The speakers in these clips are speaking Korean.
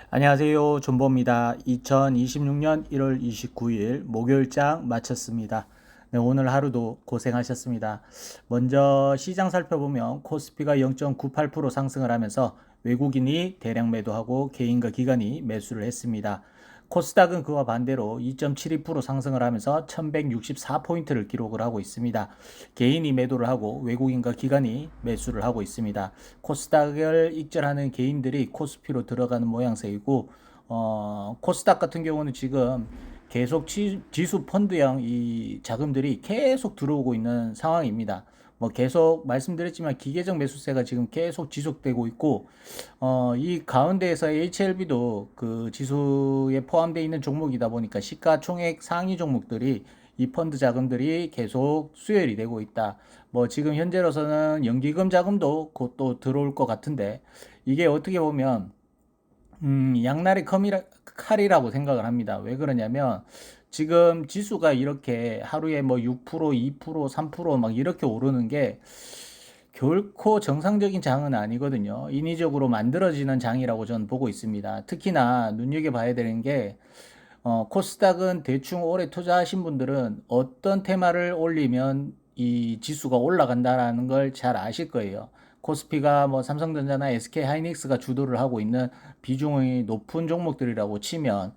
안녕하세요. 존버입니다. 2026년 1월 29일 목요일장 마쳤습니다. 네, 오늘 하루도 고생하셨습니다. 먼저 시장 살펴보면 코스피가 0.98% 상승을 하면서 외국인이 대량 매도하고 개인과 기관이 매수를 했습니다. 코스닥은 그와 반대로 2.72% 상승을 하면서 1164포인트를 기록을 하고 있습니다. 개인이 매도를 하고 외국인과 기관이 매수를 하고 있습니다. 코스닥을 익절하는 개인들이 코스피로 들어가는 모양새이고, 코스닥 같은 경우는 지금 계속 지수 펀드형 이 자금들이 계속 들어오고 있는 상황입니다. 뭐 계속 말씀드렸지만 기계적 매수세가 지금 계속 지속되고 있고, 이 가운데에서 HLB도 그 지수에 포함되어 있는 종목이다 보니까 시가총액 상위 종목들이 이 펀드 자금들이 계속 수혈이 되고 있다. 뭐 지금 현재로서는 연기금 자금도 곧 또 들어올 것 같은데, 이게 어떻게 보면 양날의 칼이라고 생각을 합니다. 왜 그러냐면 지금 지수가 이렇게 하루에 뭐 6%, 2%, 3%막 이렇게 오르는 게 결코 정상적인 장은 아니거든요. 인위적으로 만들어지는 장이라고 저는 보고 있습니다. 특히나 눈여겨봐야 되는 게 코스닥은 대충 올해 투자하신 분들은 어떤 테마를 올리면 이 지수가 올라간다라는 걸 잘 아실 거예요. 코스피가 뭐 삼성전자나 SK 하이닉스가 주도를 하고 있는 비중이 높은 종목들이라고 치면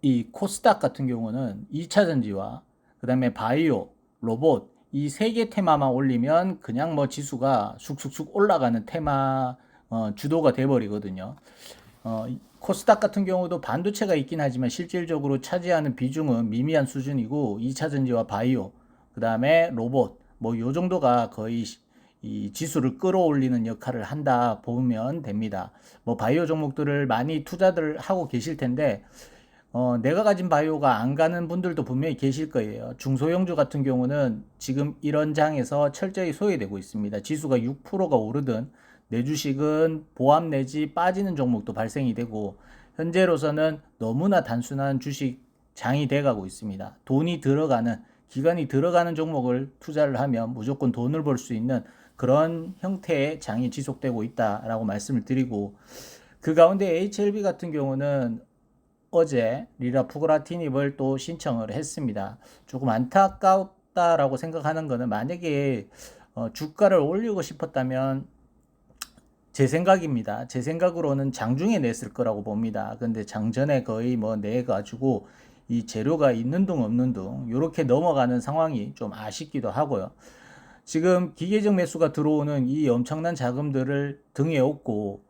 이 코스닥 같은 경우는 2차 전지와 그다음에 바이오, 로봇 이 세 개 테마만 올리면 그냥 뭐 지수가 쑥쑥쑥 올라가는 테마 주도가 돼 버리거든요. 코스닥 같은 경우도 반도체가 있긴 하지만 실질적으로 차지하는 비중은 미미한 수준이고 2차 전지와 바이오, 그다음에 로봇 뭐 요 정도가 거의 이 지수를 끌어올리는 역할을 한다 보면 됩니다. 뭐 바이오 종목들을 많이 투자들 하고 계실 텐데 내가 가진 바이오가 안 가는 분들도 분명히 계실 거예요. 중소형주 같은 경우는 지금 이런 장에서 철저히 소외되고 있습니다. 지수가 6%가 오르든 내 주식은 보합 내지 빠지는 종목도 발생이 되고 현재로서는 너무나 단순한 주식 장이 돼가고 있습니다. 돈이 들어가는 기간이 들어가는 종목을 투자를 하면 무조건 돈을 벌 수 있는 그런 형태의 장이 지속되고 있다라고 말씀을 드리고, 그 가운데 HLB 같은 경우는 어제 리라 푸그라티닙을 또 신청을 했습니다. 조금 안타깝다라고 생각하는 거는, 만약에 주가를 올리고 싶었다면 제 생각입니다. 제 생각으로는 장중에 냈을 거라고 봅니다. 근데 장전에 거의 뭐 내가지고 이 재료가 있는 둥 없는 둥 이렇게 넘어가는 상황이 좀 아쉽기도 하고요. 지금 기계적 매수가 들어오는 이 엄청난 자금들을 등에 업고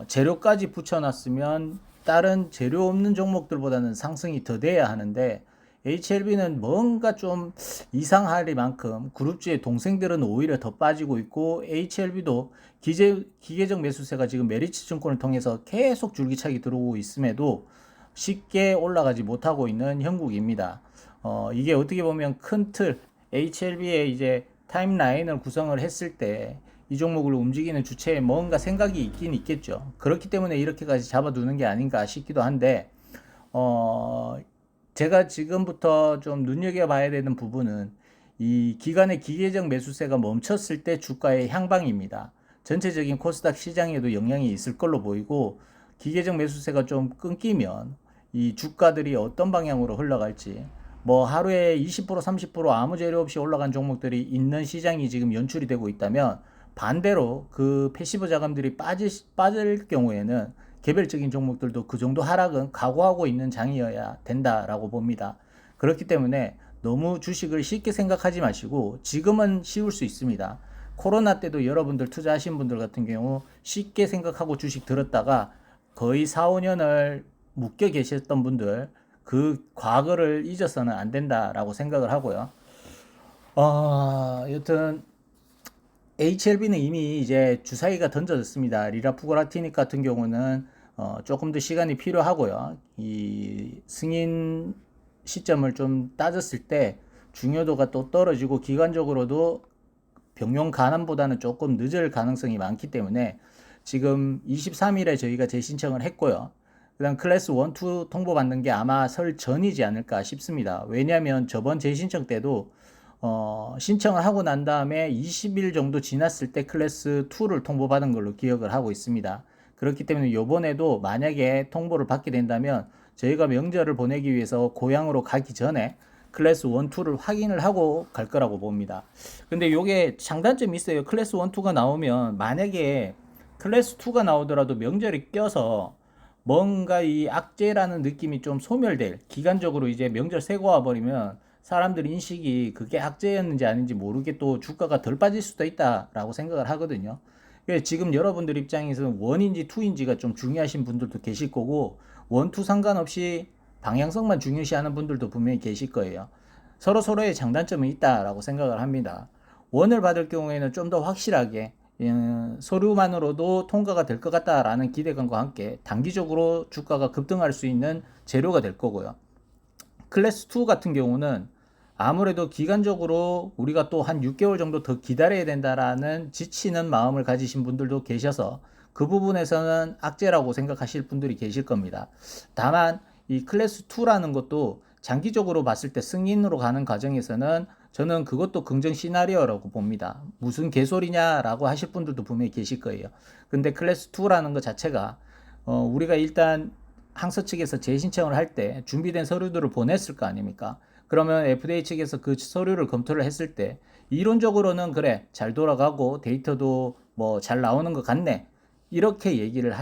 재료까지 붙여놨으면 다른 재료 없는 종목들보다는 상승이 더 돼야 하는데, HLB는 뭔가 좀 이상하리만큼 그룹주의 동생들은 오히려 더 빠지고 있고, HLB도 기계적 매수세가 지금 메리츠 증권을 통해서 계속 줄기차게 들어오고 있음에도 쉽게 올라가지 못하고 있는 형국입니다. 이게 어떻게 보면 큰 틀, HLB의 이제 타임라인을 구성을 했을 때 이 종목을 움직이는 주체에 뭔가 생각이 있긴 있겠죠. 그렇기 때문에 이렇게까지 잡아두는 게 아닌가 싶기도 한데, 어, 제가 지금부터 좀 눈여겨봐야 되는 부분은 이 기간의 기계적 매수세가 멈췄을 때 주가의 향방입니다. 전체적인 코스닥 시장에도 영향이 있을 걸로 보이고, 기계적 매수세가 좀 끊기면 이 주가들이 어떤 방향으로 흘러갈지, 뭐 하루에 20% 30% 아무 재료 없이 올라간 종목들이 있는 시장이 지금 연출이 되고 있다면, 반대로 그 패시브 자금들이 빠질 경우에는 개별적인 종목들도 그 정도 하락은 각오하고 있는 장이어야 된다라고 봅니다. 그렇기 때문에 너무 주식을 쉽게 생각하지 마시고, 지금은 쉬울 수 있습니다. 코로나 때도 여러분들 투자하신 분들 같은 경우 쉽게 생각하고 주식 들었다가 거의 4, 5년을 묶여 계셨던 분들, 그 과거를 잊어서는 안 된다라고 생각을 하고요. 여튼 HLB는 이미 이제 주사위가 던져졌습니다. 리라 푸그라티닉 같은 경우는 조금 더 시간이 필요하고요. 이 승인 시점을 좀 따졌을 때 중요도가 또 떨어지고 기간적으로도 병용 가능보다는 조금 늦을 가능성이 많기 때문에 지금 23일에 저희가 재신청을 했고요. 그다음 클래스 1, 2 통보받는 게 아마 설 전이지 않을까 싶습니다. 왜냐하면 저번 재신청 때도 신청을 하고 난 다음에 20일 정도 지났을 때 클래스 2를 통보받은 걸로 기억을 하고 있습니다. 그렇기 때문에 요번에도 만약에 통보를 받게 된다면 저희가 명절을 보내기 위해서 고향으로 가기 전에 클래스 1, 2를 확인을 하고 갈 거라고 봅니다. 근데 요게 장단점이 있어요. 클래스 1, 2가 나오면 만약에 클래스 2가 나오더라도 명절이 껴서 뭔가 이 악재라는 느낌이 좀 소멸될, 기간적으로 이제 명절 새고 와버리면 사람들 인식이 그게 악재였는지 아닌지 모르게 또 주가가 덜 빠질 수도 있다라고 생각을 하거든요. 지금 여러분들 입장에서는 원인지 투인지가 좀 중요하신 분들도 계실 거고, 원, 투 상관없이 방향성만 중요시하는 분들도 분명히 계실 거예요. 서로의 장단점이 있다라고 생각을 합니다. 원을 받을 경우에는 좀 더 확실하게 서류만으로도 통과가 될 것 같다라는 기대감과 함께 단기적으로 주가가 급등할 수 있는 재료가 될 거고요. 클래스 2 같은 경우는 아무래도 기간적으로 우리가 또 한 6개월 정도 더 기다려야 된다라는 지치는 마음을 가지신 분들도 계셔서 그 부분에서는 악재라고 생각하실 분들이 계실 겁니다. 다만 이 클래스 2라는 것도 장기적으로 봤을 때 승인으로 가는 과정에서는 저는 그것도 긍정 시나리오라고 봅니다. 무슨 개소리냐라고 하실 분들도 분명히 계실 거예요. 근데 클래스 2라는 것 자체가 우리가 일단 항서 측에서 재신청을 할 때 준비된 서류들을 보냈을 거 아닙니까? 그러면 FDA 측에서 그 서류를 검토를 했을 때 이론적으로는 그래 잘 돌아가고 데이터도 뭐 잘 나오는 것 같네 이렇게 얘기를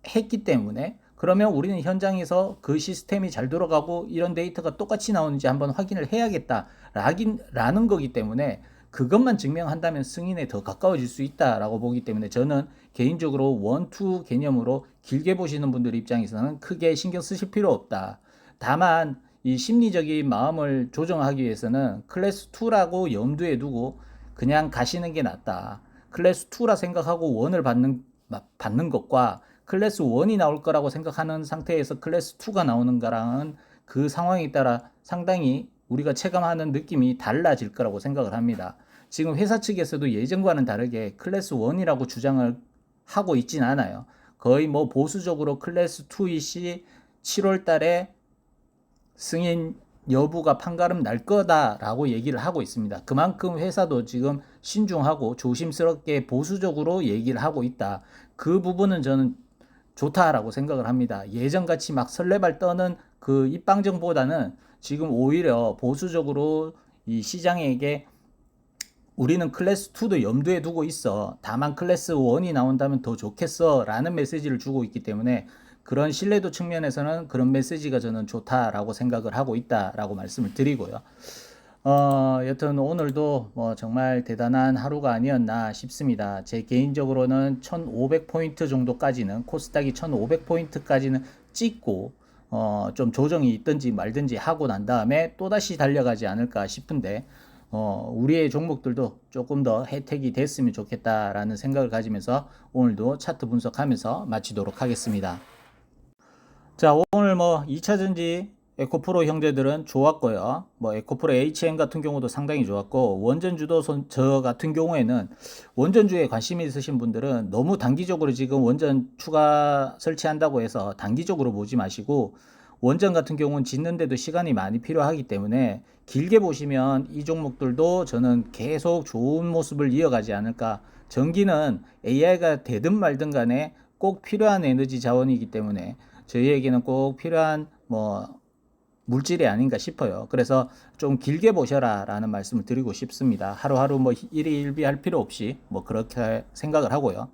했기 때문에 그러면 우리는 현장에서 그 시스템이 잘 돌아가고 이런 데이터가 똑같이 나오는지 한번 확인을 해야겠다라는 거기 때문에 그것만 증명한다면 승인에 더 가까워질 수 있다라고 보기 때문에 저는 개인적으로 원, 투 개념으로 길게 보시는 분들 입장에서는 크게 신경 쓰실 필요 없다. 다만 이 심리적인 마음을 조정하기 위해서는 클래스 2라고 염두에 두고 그냥 가시는 게 낫다. 클래스 2라 생각하고 1을 받는 것과 클래스 1이 나올 거라고 생각하는 상태에서 클래스 2가 나오는 거랑은 그 상황에 따라 상당히 우리가 체감하는 느낌이 달라질 거라고 생각을 합니다. 지금 회사 측에서도 예전과는 다르게 클래스 1이라고 주장을 하고 있진 않아요. 거의 뭐 보수적으로 클래스 2이시 7월 달에 승인 여부가 판가름 날 거다라고 얘기를 하고 있습니다. 그만큼 회사도 지금 신중하고 조심스럽게 보수적으로 얘기를 하고 있다. 그 부분은 저는 좋다라고 생각을 합니다. 예전같이 막 설레발 떠는 그 입방정보다는 지금 오히려 보수적으로 이 시장에게 우리는 클래스 2도 염두에 두고 있어. 다만 클래스 1이 나온다면 더 좋겠어. 라는 메시지를 주고 있기 때문에 그런 신뢰도 측면에서는 그런 메시지가 저는 좋다라고 생각을 하고 있다라고 말씀을 드리고요. 여튼 오늘도 뭐 정말 대단한 하루가 아니었나 싶습니다. 제 개인적으로는 1500포인트 정도까지는 코스닥이 1500포인트까지는 찍고 좀 조정이 있든지 말든지 하고 난 다음에 또다시 달려가지 않을까 싶은데 우리의 종목들도 조금 더 혜택이 됐으면 좋겠다라는 생각을 가지면서 오늘도 차트 분석하면서 마치도록 하겠습니다. 자, 오늘 뭐 2차전지 에코프로 형제들은 좋았고요. 뭐 에코프로 HM 같은 경우도 상당히 좋았고 원전주도 저 같은 경우에는 원전주에 관심이 있으신 분들은 너무 단기적으로 지금 원전 추가 설치한다고 해서 단기적으로 보지 마시고 원전 같은 경우는 짓는데도 시간이 많이 필요하기 때문에 길게 보시면 이 종목들도 저는 계속 좋은 모습을 이어가지 않을까. 전기는 AI가 되든 말든 간에 꼭 필요한 에너지 자원이기 때문에 저희에게는 꼭 필요한 뭐 물질이 아닌가 싶어요. 그래서 좀 길게 보셔라 라는 말씀을 드리고 싶습니다. 하루하루 뭐 일희일비 할 필요 없이 뭐 그렇게 생각을 하고요.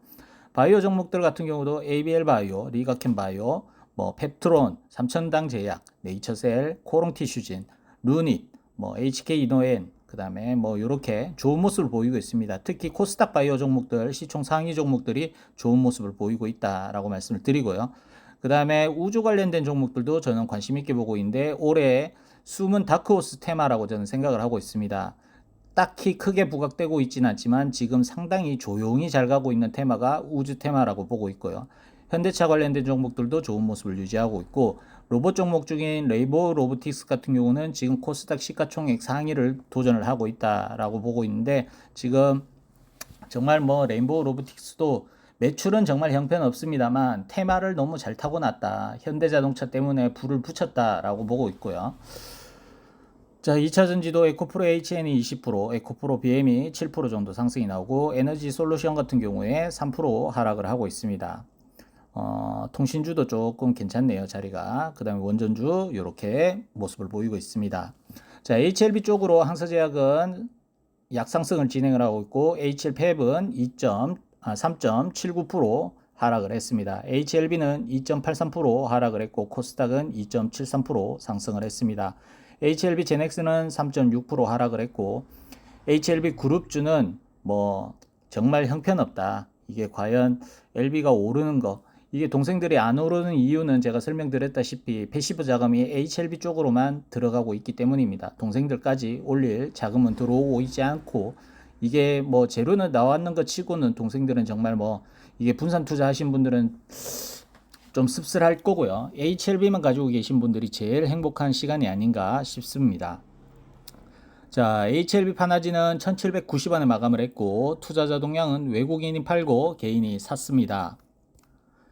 바이오 종목들 같은 경우도 ABL 바이오, 리가켄 바이오, 뭐 펩트론, 삼천당 제약, 네이처셀, 코롱티슈진, 루닛, 뭐 HK 이노엔, 그 다음에 뭐 이렇게 좋은 모습을 보이고 있습니다. 특히 코스닥 바이오 종목들, 시총 상위 종목들이 좋은 모습을 보이고 있다라고 말씀을 드리고요. 그 다음에 우주 관련된 종목들도 저는 관심 있게 보고 있는데 올해 숨은 다크호스 테마라고 저는 생각을 하고 있습니다. 딱히 크게 부각되고 있지는 않지만 지금 상당히 조용히 잘 가고 있는 테마가 우주 테마라고 보고 있고요. 현대차 관련된 종목들도 좋은 모습을 유지하고 있고 로봇 종목 중인 레이보 로보틱스 같은 경우는 지금 코스닥 시가총액 상위를 도전을 하고 있다라고 보고 있는데 지금 정말 뭐 레인보우 로보틱스도 매출은 정말 형편없습니다만 테마를 너무 잘 타고났다. 현대자동차 때문에 불을 붙였다라고 보고 있고요. 자, 2차전지도 에코프로 HN이 20%, 에코프로 BM이 7% 정도 상승이 나오고 에너지 솔루션 같은 경우에 3% 하락을 하고 있습니다. 통신주도 조금 괜찮네요, 자리가. 그 다음에 원전주 이렇게 모습을 보이고 있습니다. 자, HLB 쪽으로 항서제약은 약상승을 진행을 하고 있고 HLPEP은 3.79% 하락을 했습니다. HLB는 2.83% 하락을 했고 코스닥은 2.73% 상승을 했습니다. HLB 제넥스는 3.6% 하락을 했고 HLB 그룹주는 뭐 정말 형편없다. 이게 과연 LB가 오르는 거, 이게 동생들이 안 오르는 이유는 제가 설명드렸다시피 패시브 자금이 HLB 쪽으로만 들어가고 있기 때문입니다. 동생들까지 올릴 자금은 들어오고 있지 않고, 이게 뭐 재료는 나왔는 것 치고는 동생들은 정말 뭐 이게 분산 투자하신 분들은 좀 씁쓸할 거고요. HLB만 가지고 계신 분들이 제일 행복한 시간이 아닌가 싶습니다. 자, HLB 파나지는 1790원에 마감을 했고 투자자 동향은 외국인이 팔고 개인이 샀습니다.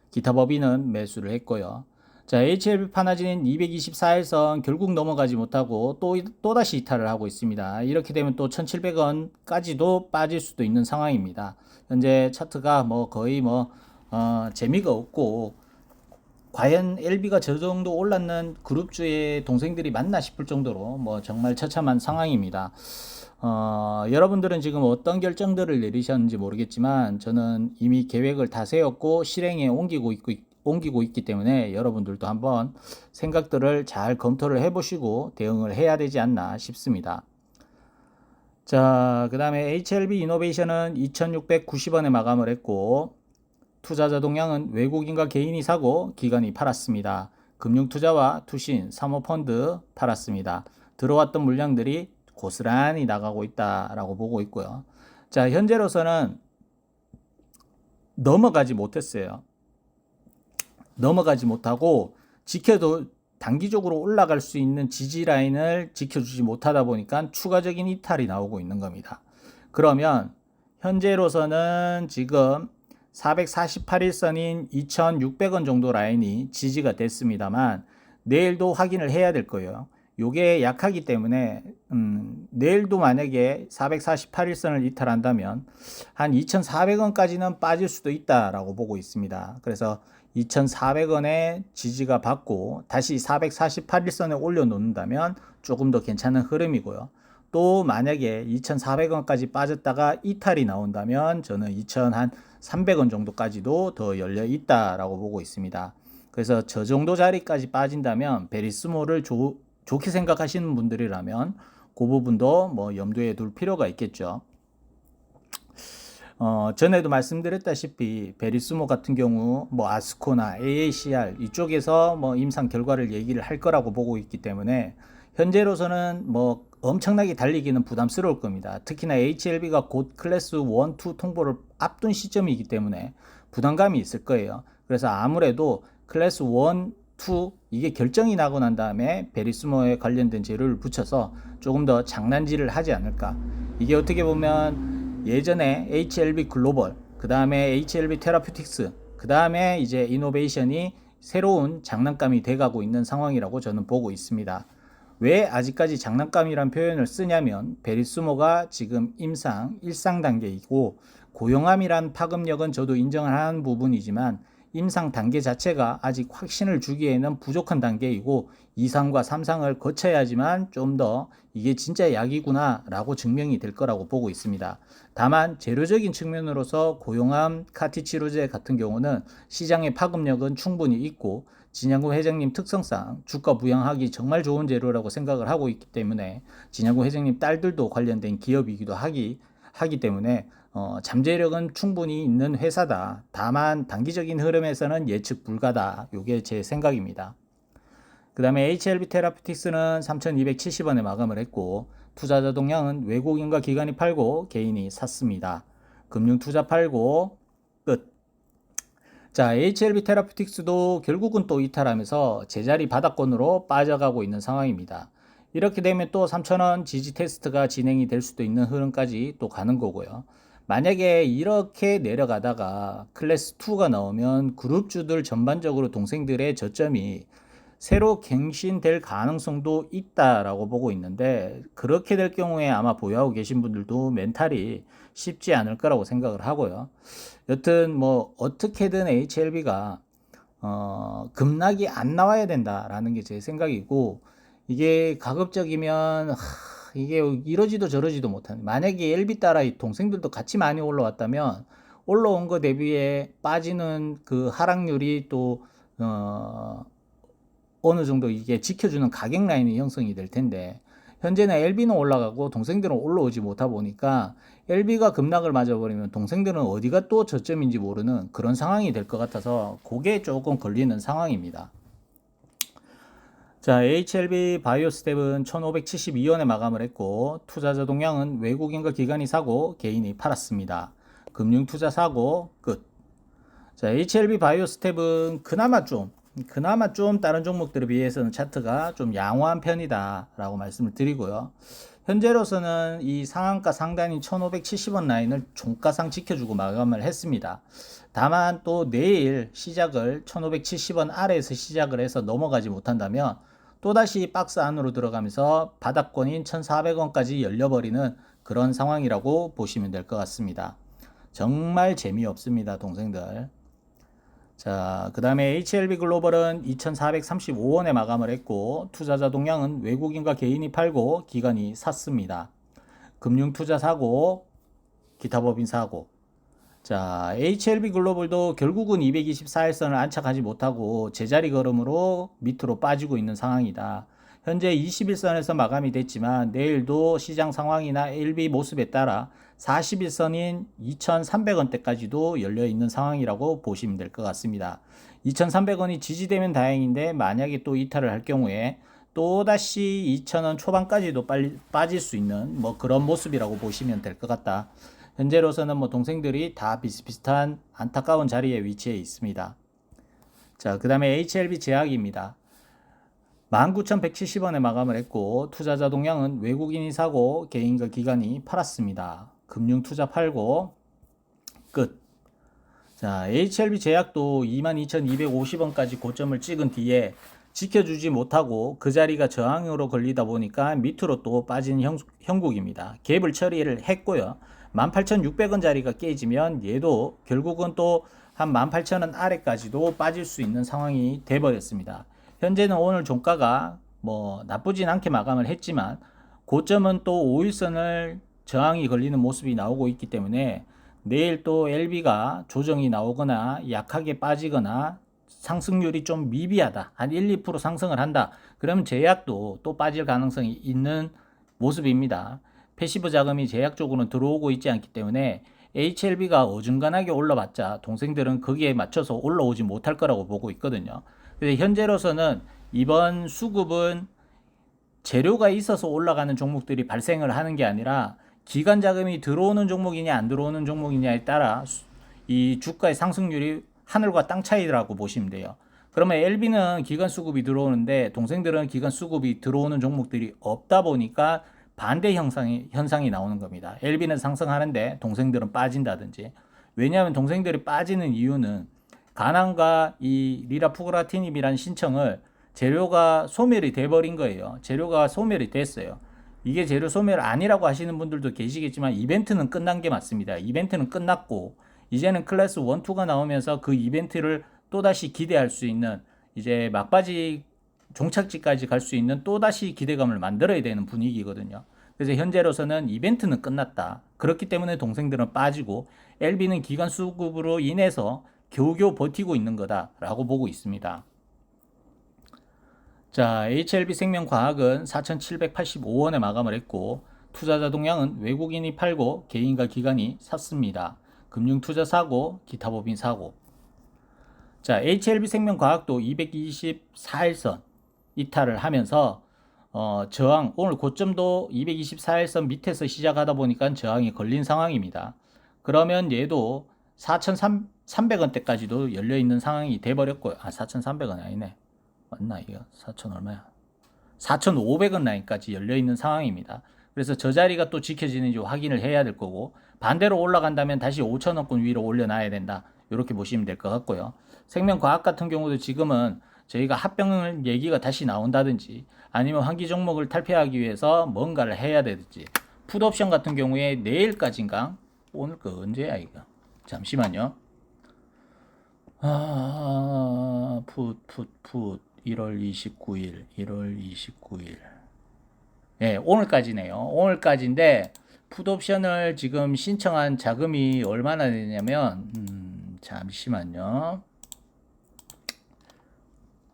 기타 법인은 매수를 했고요. 자, HLB 파나지는 224일선 결국 넘어가지 못하고 또다시 이탈을 하고 있습니다. 이렇게 되면 또 1700원까지도 빠질 수도 있는 상황입니다. 현재 차트가 뭐 거의 재미가 없고, 과연 LB가 저 정도 올랐는 그룹주의 동생들이 맞나 싶을 정도로 뭐 정말 처참한 상황입니다. 여러분들은 지금 어떤 결정들을 내리셨는지 모르겠지만 저는 이미 계획을 다 세웠고 실행에 옮기고 있기 때문에 여러분들도 한번 생각들을 잘 검토를 해보시고 대응을 해야 되지 않나 싶습니다. 자, 그 다음에 HLB 이노베이션은 2690원에 마감을 했고 투자자 동향은 외국인과 개인이 사고 기관이 팔았습니다. 금융투자와 투신, 사모펀드 팔았습니다. 들어왔던 물량들이 고스란히 나가고 있다라고 보고 있고요. 자, 현재로서는 넘어가지 못했어요. 넘어가지 못하고 지켜도 단기적으로 올라갈 수 있는 지지 라인을 지켜주지 못하다 보니까 추가적인 이탈이 나오고 있는 겁니다. 그러면 현재로서는 지금 448일선인 2600원 정도 라인이 지지가 됐습니다만 내일도 확인을 해야 될 거예요. 요게 약하기 때문에 내일도 만약에 448일선을 이탈한다면 한 2400원까지는 빠질 수도 있다라고 보고 있습니다. 그래서 2400원에 지지가 받고 다시 448일선에 올려놓는다면 조금 더 괜찮은 흐름이고요. 또 만약에 2400원까지 빠졌다가 이탈이 나온다면 저는 2300원 정도까지도 더 열려 있다라고 보고 있습니다. 그래서 저 정도 자리까지 빠진다면 베리스모를 좋게 생각하시는 분들이라면 그 부분도 뭐 염두에 둘 필요가 있겠죠. 전에도 말씀드렸다시피 베리스모 같은 경우 뭐 아스코나 AACR 이쪽에서 뭐 임상 결과를 얘기를 할 거라고 보고 있기 때문에 현재로서는 뭐 엄청나게 달리기는 부담스러울 겁니다. 특히나 HLB가 곧 클래스 1, 2 통보를 앞둔 시점이기 때문에 부담감이 있을 거예요. 그래서 아무래도 클래스 1, 2 이게 결정이 나고 난 다음에 베리스모에 관련된 재료를 붙여서 조금 더 장난질을 하지 않을까. 이게 어떻게 보면 예전에 HLB 글로벌, 그 다음에 HLB 테라퓨틱스, 그 다음에 이제 이노베이션이 새로운 장난감이 돼가고 있는 상황이라고 저는 보고 있습니다. 왜 아직까지 장난감이란 표현을 쓰냐면 베리스모가 지금 임상 1상 단계이고 고용암이란 파급력은 저도 인정을 하는 부분이지만 임상 단계 자체가 아직 확신을 주기에는 부족한 단계이고 2상과 3상을 거쳐야지만 좀 더 이게 진짜 약이구나 라고 증명이 될 거라고 보고 있습니다. 다만 재료적인 측면으로서 고용암 카티치로제 같은 경우는 시장의 파급력은 충분히 있고 진양구 회장님 특성상 주가 부양하기 정말 좋은 재료라고 생각을 하고 있기 때문에 진양구 회장님 딸들도 관련된 기업이기도 하기 때문에 잠재력은 충분히 있는 회사다. 다만 단기적인 흐름에서는 예측 불가다. 이게 제 생각입니다. 그 다음에 HLB 테라피틱스는 3270원에 마감을 했고 투자자 동향은 외국인과 기관이 팔고 개인이 샀습니다. 금융투자 팔고 끝. 자, HLB 테라피틱스도 결국은 또 이탈하면서 제자리 바닥권으로 빠져가고 있는 상황입니다. 이렇게 되면 또 3,000원 지지 테스트가 진행이 될 수도 있는 흐름까지 또 가는 거고요. 만약에 이렇게 내려가다가 클래스 2가 나오면 그룹주들 전반적으로 동생들의 저점이 새로 갱신될 가능성도 있다라고 보고 있는데 그렇게 될 경우에 아마 보유하고 계신 분들도 멘탈이 쉽지 않을 거라고 생각을 하고요. 여튼 뭐 어떻게든 HLB가 급락이 안 나와야 된다라는 게 제 생각이고, 이게 가급적이면 이게 이러지도 저러지도 못하는, 만약에 LB 따라 이 동생들도 같이 많이 올라왔다면 올라온 거 대비에 빠지는 그 하락률이 또 어느 정도 이게 지켜주는 가격 라인이 형성이 될 텐데, 현재는 LB는 올라가고 동생들은 올라오지 못하다 보니까 LB가 급락을 맞아버리면 동생들은 어디가 또 저점인지 모르는 그런 상황이 될 것 같아서 그게 조금 걸리는 상황입니다. 자, HLB 바이오스텝은 1572원에 마감을 했고, 투자자 동향은 외국인과 기관이 사고 개인이 팔았습니다. 금융투자 사고 끝. 자, HLB 바이오스텝은 그나마 좀 다른 종목들에 비해서는 차트가 좀 양호한 편이다 라고 말씀을 드리고요. 현재로서는 이 상한가 상단인 1570원 라인을 종가상 지켜주고 마감을 했습니다. 다만 또 내일 시작을 1570원 아래에서 시작을 해서 넘어가지 못한다면 또다시 박스 안으로 들어가면서 바닥권인 1400원까지 열려버리는 그런 상황이라고 보시면 될 것 같습니다. 정말 재미없습니다, 동생들. 자, 그 다음에 HLB 글로벌은 2435원에 마감을 했고, 투자자 동향은 외국인과 개인이 팔고 기관이 샀습니다. 금융투자 사고, 기타 법인 사고. 자, HLB 글로벌도 결국은 224일선을 안착하지 못하고 제자리 걸음으로 밑으로 빠지고 있는 상황이다. 현재 21선에서 마감이 됐지만 내일도 시장 상황이나 LB 모습에 따라 41선인 2,300원대까지도 열려 있는 상황이라고 보시면 될 것 같습니다. 2,300원이 지지되면 다행인데 만약에 또 이탈을 할 경우에 또다시 2,000원 초반까지도 빨리 빠질 수 있는 뭐 그런 모습이라고 보시면 될 것 같다. 현재로서는 뭐 동생들이 다 비슷비슷한 안타까운 자리에 위치해 있습니다. 자, 그 다음에 HLB 제약입니다. 19,170원에 마감을 했고, 투자자 동향은 외국인이 사고 개인과 기관이 팔았습니다. 금융투자 팔고 끝. 자, HLB 제약도 22,250원까지 고점을 찍은 뒤에 지켜주지 못하고 그 자리가 저항으로 걸리다 보니까 밑으로 또 빠진 형국입니다. 갭을 처리를 했고요. 18,600원 자리가 깨지면 얘도 결국은 또 한 18,000원 아래까지도 빠질 수 있는 상황이 돼버렸습니다. 현재는 오늘 종가가 뭐 나쁘진 않게 마감을 했지만 고점은 또 5일선을 저항이 걸리는 모습이 나오고 있기 때문에 내일 또 LB가 조정이 나오거나 약하게 빠지거나 상승률이 좀 미비하다, 한 1, 2% 상승을 한다, 그러면 제약도 또 빠질 가능성이 있는 모습입니다. 패시브 자금이 제약 쪽으로는 들어오고 있지 않기 때문에 HLB가 어중간하게 올라봤자 동생들은 거기에 맞춰서 올라오지 못할 거라고 보고 있거든요. 그래서 현재로서는 이번 수급은 재료가 있어서 올라가는 종목들이 발생을 하는 게 아니라 기관 자금이 들어오는 종목이냐 안 들어오는 종목이냐에 따라 이 주가의 상승률이 하늘과 땅 차이라고 보시면 돼요. 그러면 LB는 기관 수급이 들어오는데 동생들은 기관 수급이 들어오는 종목들이 없다 보니까 반대 현상이 나오는 겁니다. LB는 상승하는데 동생들은 빠진다든지. 왜냐하면 동생들이 빠지는 이유는 가난과 이 리라푸그라티닙이라는 신청을 재료가 소멸이 돼버린 거예요. 재료가 소멸이 됐어요. 이게 재료 소멸 아니라고 하시는 분들도 계시겠지만 이벤트는 끝난 게 맞습니다. 이벤트는 끝났고 이제는 클래스 1, 2가 나오면서 그 이벤트를 또다시 기대할 수 있는, 이제 막바지 종착지까지 갈 수 있는 또다시 기대감을 만들어야 되는 분위기거든요. 그래서 현재로서는 이벤트는 끝났다. 그렇기 때문에 동생들은 빠지고 LB는 기관 수급으로 인해서 겨우겨우 버티고 있는 거다라고 보고 있습니다. 자, HLB 생명과학은 4,785원에 마감을 했고, 투자자 동향은 외국인이 팔고 개인과 기관이 샀습니다. 금융투자 사고, 기타 법인 사고. 자, HLB 생명과학도 224일선 이탈을 하면서 저항, 오늘 고점도 224일선 밑에서 시작하다 보니까 저항이 걸린 상황입니다. 그러면 얘도 4,300원대까지도 열려있는 상황이 돼버렸고요. 4,300원 아니네. 맞나 이거? 4,000 얼마야? 4,500원 라인까지 열려있는 상황입니다. 그래서 저 자리가 또 지켜지는지 확인을 해야 될 거고, 반대로 올라간다면 다시 5,000원권 위로 올려놔야 된다. 이렇게 보시면 될 것 같고요. 생명과학 같은 경우도 지금은 저희가 합병 얘기가 다시 나온다든지 아니면 환기 종목을 탈피하기 위해서 뭔가를 해야 되든지, 풋옵션 같은 경우에 내일까지인가? 오늘 거 언제야 이거? 잠시만요. 풋 1월 29일 1월 29일 예, 오늘까지네요. 오늘까지인데 풋옵션을 지금 신청한 자금이 얼마나 되냐면 잠시만요.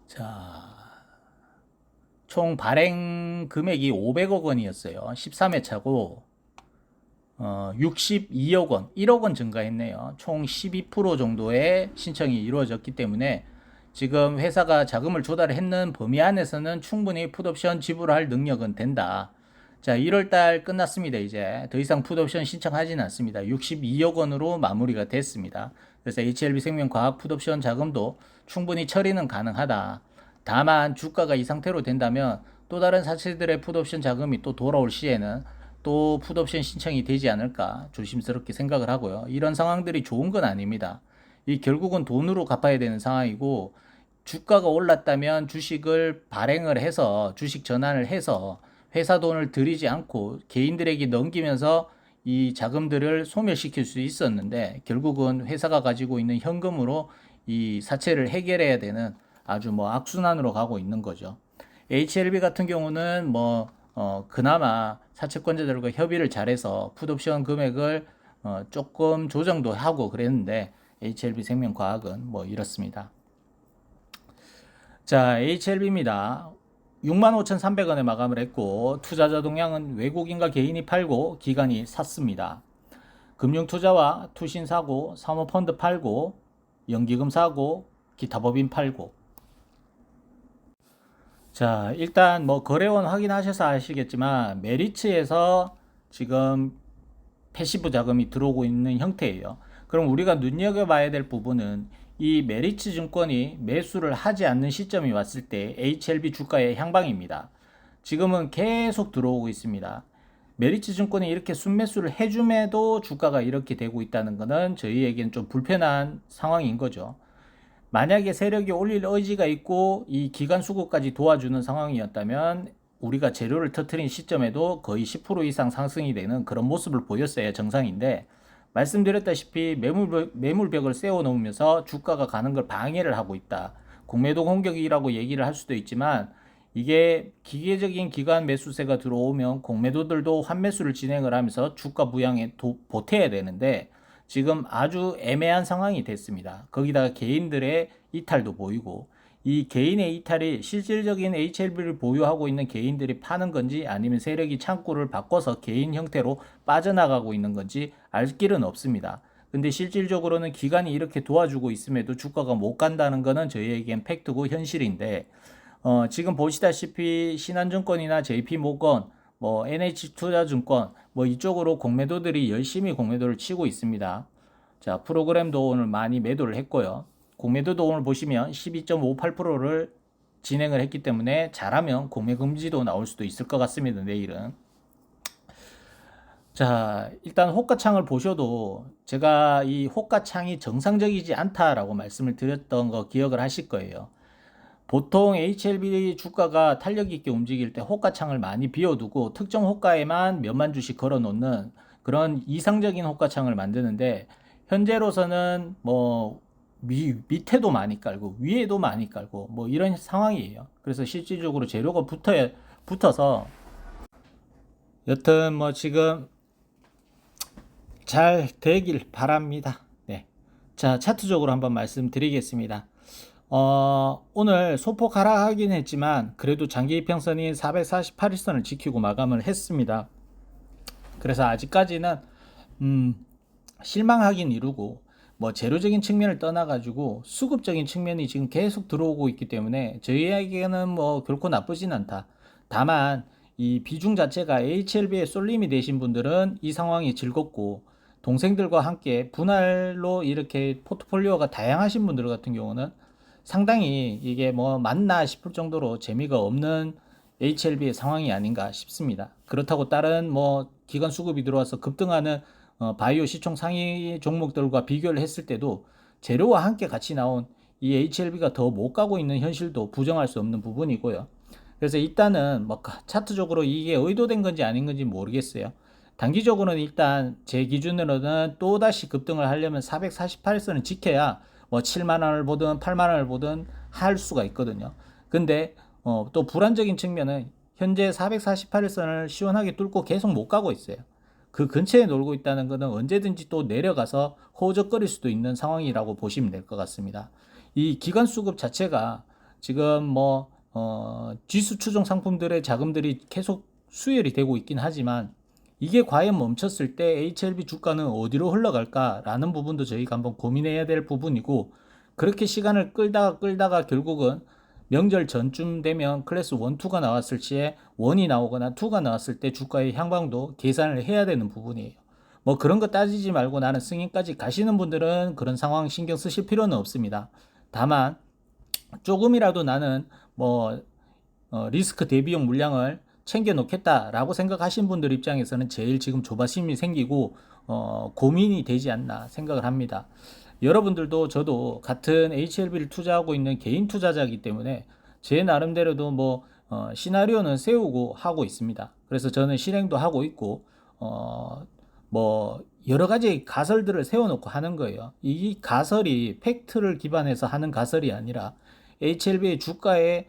자, 총 발행 금액이 500억 원이었어요. 13회 차고 62억 원, 1억 원 증가했네요. 총 12% 정도의 신청이 이루어졌기 때문에 지금 회사가 자금을 조달했는 범위 안에서는 충분히 풋옵션 지불할 능력은 된다. 자, 1월달 끝났습니다. 이제 더 이상 풋옵션 신청하지는 않습니다. 62억 원으로 마무리가 됐습니다. 그래서 HLB생명과학 풋옵션 자금도 충분히 처리는 가능하다. 다만 주가가 이 상태로 된다면 또 다른 사채들의 풋옵션 자금이 또 돌아올 시에는 또 풋옵션 신청이 되지 않을까 조심스럽게 생각을 하고요. 이런 상황들이 좋은 건 아닙니다. 이 결국은 돈으로 갚아야 되는 상황이고 주가가 올랐다면 주식을 발행을 해서 주식 전환을 해서 회사 돈을 들이지 않고 개인들에게 넘기면서 이 자금들을 소멸시킬 수 있었는데 결국은 회사가 가지고 있는 현금으로 이 사채를 해결해야 되는 아주 뭐 악순환으로 가고 있는 거죠. HLB 같은 경우는 그나마 사채권자들과 협의를 잘해서 풋옵션 금액을 조금 조정도 하고 그랬는데 HLB 생명과학은 뭐 이렇습니다. 자, HLB입니다. 65,300원에 마감을 했고 투자자 동향은 외국인과 개인이 팔고 기관이 샀습니다. 금융투자와 투신 사고, 사모펀드 팔고, 연기금 사고, 기타 법인 팔고. 자, 일단 뭐 거래원 확인하셔서 아시겠지만 메리츠에서 지금 패시브 자금이 들어오고 있는 형태예요. 그럼 우리가 눈여겨봐야 될 부분은 이 메리츠 증권이 매수를 하지 않는 시점이 왔을 때 HLB 주가의 향방입니다. 지금은 계속 들어오고 있습니다. 메리츠 증권이 이렇게 순매수를 해줌에도 주가가 이렇게 되고 있다는 것은 저희에겐 좀 불편한 상황인 거죠. 만약에 세력이 올릴 의지가 있고 이 기간 수급까지 도와주는 상황이었다면 우리가 재료를 터트린 시점에도 거의 10% 이상 상승이 되는 그런 모습을 보였어야 정상인데 말씀드렸다시피 매물벽을 세워놓으면서 주가가 가는 걸 방해를 하고 있다. 공매도 공격이라고 얘기를 할 수도 있지만 이게 기계적인 기관 매수세가 들어오면 공매도들도 환매수를 진행을 하면서 주가 부양에 보태야 되는데 지금 아주 애매한 상황이 됐습니다. 거기다가 개인들의 이탈도 보이고 이 개인의 이탈이 실질적인 HLB를 보유하고 있는 개인들이 파는 건지 아니면 세력이 창구를 바꿔서 개인 형태로 빠져나가고 있는 건지 알 길은 없습니다. 근데 실질적으로는 기관이 이렇게 도와주고 있음에도 주가가 못 간다는 거는 저희에겐 팩트고 현실인데 지금 보시다시피 신한증권이나 JP모건 뭐 NH투자증권 뭐 이쪽으로 공매도들이 열심히 공매도를 치고 있습니다. 자, 프로그램도 오늘 많이 매도를 했고요. 공매도도 오늘 보시면 12.58%를 진행을 했기 때문에 잘하면 공매 금지도 나올 수도 있을 것 같습니다. 내일은. 자, 일단 호가창을 보셔도 제가 이 호가창이 정상적이지 않다라고 말씀을 드렸던 거 기억을 하실 거예요. 보통 HLB 주가가 탄력 있게 움직일 때 호가창을 많이 비워두고 특정 호가에만 몇만 주씩 걸어놓는 그런 이상적인 호가창을 만드는데 현재로서는 뭐 밑에도 많이 깔고 위에도 많이 깔고 뭐 이런 상황이에요. 그래서 실질적으로 재료가 붙어서 여튼 뭐 지금 잘 되길 바랍니다. 네. 자, 차트적으로 한번 말씀드리겠습니다. 오늘 소폭 하락하긴 했지만 그래도 장기 이평선인 448일선을 지키고 마감을 했습니다. 그래서 아직까지는 실망하긴 이루고 뭐 재료적인 측면을 떠나가지고 수급적인 측면이 지금 계속 들어오고 있기 때문에 저희에게는 뭐 결코 나쁘진 않다. 다만 이 비중 자체가 HLB에 쏠림이 되신 분들은 이 상황이 즐겁고 동생들과 함께 분할로 이렇게 포트폴리오가 다양하신 분들 같은 경우는 상당히 이게 뭐 맞나 싶을 정도로 재미가 없는 HLB의 상황이 아닌가 싶습니다. 그렇다고 다른 뭐 기관 수급이 들어와서 급등하는 바이오 시총 상위 종목들과 비교를 했을 때도 재료와 함께 같이 나온 이 HLB가 더 못 가고 있는 현실도 부정할 수 없는 부분이고요. 그래서 일단은 뭐 차트적으로 이게 의도된 건지 아닌 건지 모르겠어요. 단기적으로는 일단 제 기준으로는 또다시 급등을 하려면 448선을 지켜야 뭐 7만 원을 보든 8만 원을 보든 할 수가 있거든요. 근데 또 불안적인 측면은 현재 448일선을 시원하게 뚫고 계속 못 가고 있어요. 그 근처에 놀고 있다는 것은 언제든지 또 내려가서 호적거릴 수도 있는 상황이라고 보시면 될 것 같습니다. 이 기관 수급 자체가 지금 지수 추종 상품들의 자금들이 계속 수혈이 되고 있긴 하지만 이게 과연 멈췄을 때 HLB 주가는 어디로 흘러갈까라는 부분도 저희가 한번 고민해야 될 부분이고, 그렇게 시간을 끌다가 결국은 명절 전쯤 되면 클래스 1, 2가 나왔을 시에 1이 나오거나 2가 나왔을 때 주가의 향방도 계산을 해야 되는 부분이에요. 뭐 그런 거 따지지 말고 나는 승인까지 가시는 분들은 그런 상황 신경 쓰실 필요는 없습니다. 다만 조금이라도 나는 리스크 대비용 물량을 챙겨 놓겠다라고 생각하신 분들 입장에서는 제일 지금 조바심이 생기고 고민이 되지 않나 생각을 합니다. 여러분들도 저도 같은 HLB를 투자하고 있는 개인 투자자이기 때문에 제 나름대로도 시나리오는 세우고 하고 있습니다. 그래서 저는 실행도 하고 있고 여러 가지 가설들을 세워놓고 하는 거예요. 이 가설이 팩트를 기반해서 하는 가설이 아니라 HLB의 주가에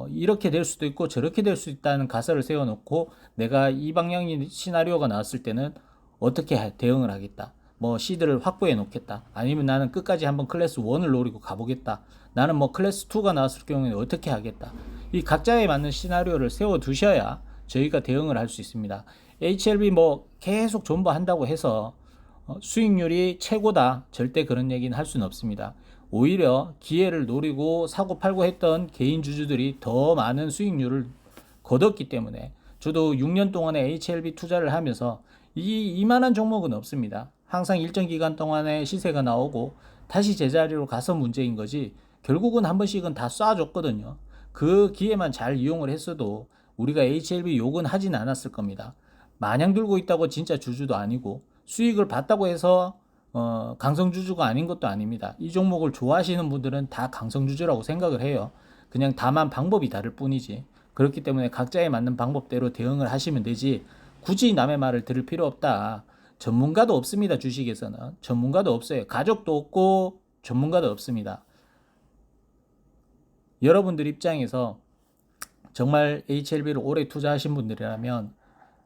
이렇게 될 수도 있고 저렇게 될 수 있다는 가설을 세워놓고 내가 이 방향의 시나리오가 나왔을 때는 어떻게 대응을 하겠다. 시드를 확보해 놓겠다. 아니면 나는 끝까지 한번 클래스 1을 노리고 가보겠다. 나는 클래스 2가 나왔을 경우에는 어떻게 하겠다. 이 각자에 맞는 시나리오를 세워 두셔야 저희가 대응을 할 수 있습니다. HLB 계속 존버한다고 해서 수익률이 최고다. 절대 그런 얘기는 할 수는 없습니다. 오히려 기회를 노리고 사고 팔고 했던 개인 주주들이 더 많은 수익률을 거뒀기 때문에 저도 6년 동안에 HLB 투자를 하면서 이만한 종목은 없습니다. 항상 일정 기간 동안에 시세가 나오고 다시 제자리로 가서 문제인 거지 결국은 한 번씩은 다 쏴줬거든요. 그 기회만 잘 이용을 했어도 우리가 HLB 욕은 하진 않았을 겁니다. 마냥 들고 있다고 진짜 주주도 아니고 수익을 봤다고 해서 강성주주가 아닌 것도 아닙니다. 이 종목을 좋아하시는 분들은 다 강성주주라고 생각을 해요. 그냥 다만 방법이 다를 뿐이지. 그렇기 때문에 각자에 맞는 방법대로 대응을 하시면 되지 굳이 남의 말을 들을 필요 없다. 전문가도 없습니다. 주식에서는 전문가도 없어요. 가족도 없고 전문가도 없습니다. 여러분들 입장에서 정말 HLB를 오래 투자하신 분들이라면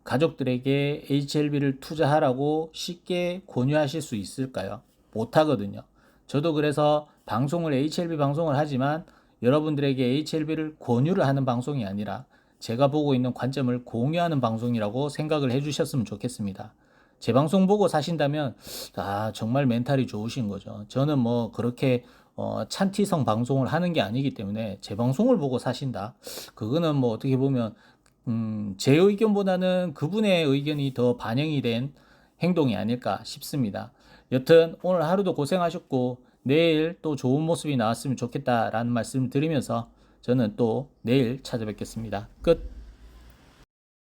가족들에게 HLB를 투자하라고 쉽게 권유하실 수 있을까요? 못하거든요. 저도 그래서 HLB 방송을 하지만 여러분들에게 HLB를 권유를 하는 방송이 아니라 제가 보고 있는 관점을 공유하는 방송이라고 생각을 해주셨으면 좋겠습니다. 제 방송 보고 사신다면 정말 멘탈이 좋으신 거죠. 저는 그렇게 찬티성 방송을 하는 게 아니기 때문에 제 방송을 보고 사신다. 그거는 어떻게 보면 제 의견보다는 그분의 의견이 더 반영이 된 행동이 아닐까 싶습니다. 여튼 오늘 하루도 고생하셨고 내일 또 좋은 모습이 나왔으면 좋겠다라는 말씀 드리면서 저는 또 내일 찾아뵙겠습니다. 끝.